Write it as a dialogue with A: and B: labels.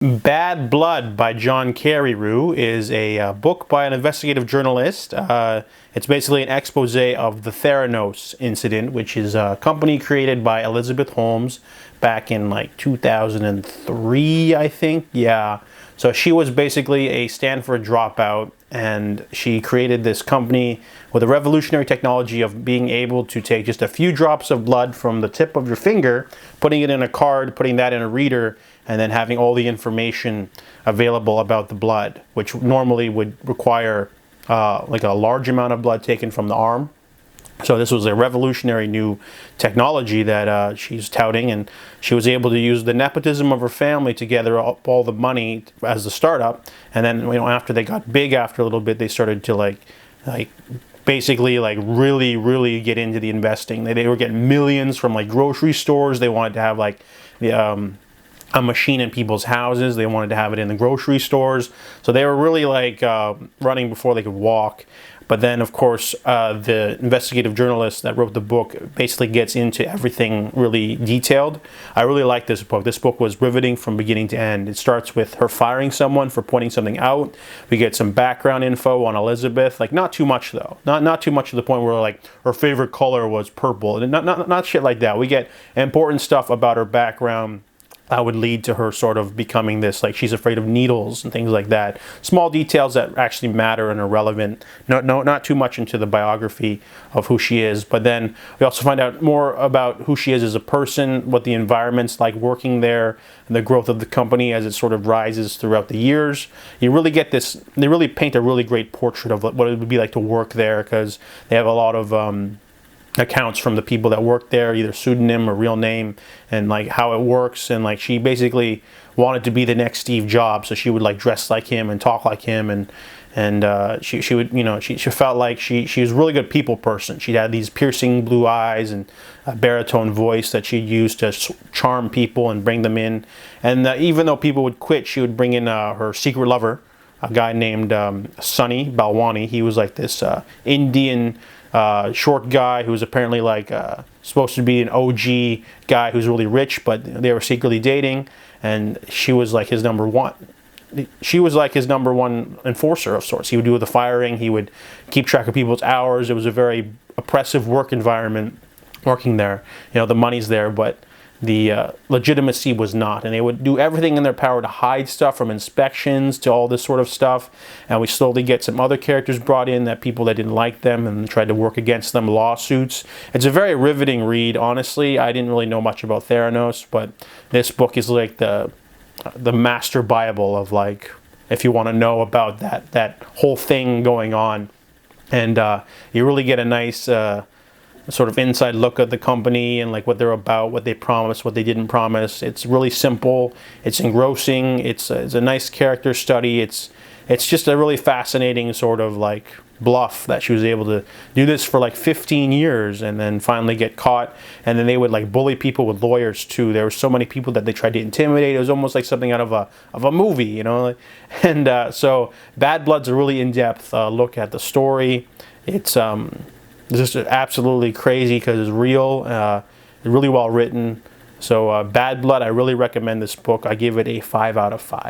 A: Bad Blood by John Carreyrou is a book by an investigative journalist. It's basically an expose of the Theranos incident, which is a company created by Elizabeth Holmes back in like 2003, I think. Yeah. So she was basically a Stanford dropout, and she created this company with a revolutionary technology of being able to take just a few drops of blood from the tip of your finger, putting it in a card, putting that in a reader, and then having all the information available about the blood, which normally would require like a large amount of blood taken from the arm. So this was a revolutionary new technology that she's touting, and she was able to use the nepotism of her family to gather up all the money as the startup. And then, after they got big, after a little bit, they started to basically really get into the investing. They were getting millions from like grocery stores. They wanted to have like the a machine in people's houses. They wanted to have it in the grocery stores. So they were really running before they could walk. But then, of course, the investigative journalist that wrote the book basically gets into everything really detailed. I really like this book. This book was riveting from beginning to end. It starts with her firing someone for pointing something out. We get some background info on Elizabeth. Not too much, though. Not too much to the point where her favorite color was purple. And not shit like that. We get important stuff about her background that would lead to her sort of becoming this, she's afraid of needles and things like that. Small details that actually matter and are relevant. Not too much into the biography of who she is, but then we also find out more about who she is as a person, what the environment's like working there, and the growth of the company as it sort of rises throughout the years. You really get this, they really paint a really great portrait of what it would be like to work there, because they have a lot of accounts from the people that work there, either pseudonym or real name, and how it works. And she basically wanted to be the next Steve Jobs, so she would dress like him and talk like him, and she would, she felt like she was a really good people person. She had these piercing blue eyes and a baritone voice that she'd use to charm people and bring them in. And even though people would quit, she would bring in her secret lover, a guy named Sunny Balwani. He was this Indian short guy who was apparently supposed to be an OG guy who's really rich, but they were secretly dating, and she was his number one. She was his number one enforcer of sorts. He would do the firing. He would keep track of people's hours. It was a very oppressive work environment working there. The money's there, but the legitimacy was not, and they would do everything in their power to hide stuff, from inspections to all this sort of stuff. And we slowly get some other characters brought in, that people that didn't like them and tried to work against them, lawsuits. It's a very riveting read, honestly. I didn't really know much about Theranos, but this book is the master bible of if you want to know about that whole thing going on. And you really get a nice sort of inside look at the company and what they're about, what they promised, what they didn't promise. It's really simple. It's engrossing. It's a nice character study. It's just a really fascinating sort of bluff that she was able to do this for 15 years and then finally get caught. And then they would bully people with lawyers too. There were so many people that they tried to intimidate. It was almost like something out of a movie, And so Bad Blood's a really in-depth look at the story. It's just absolutely crazy because it's real, really well written. So Bad Blood, I really recommend this book. I give it a 5 out of 5.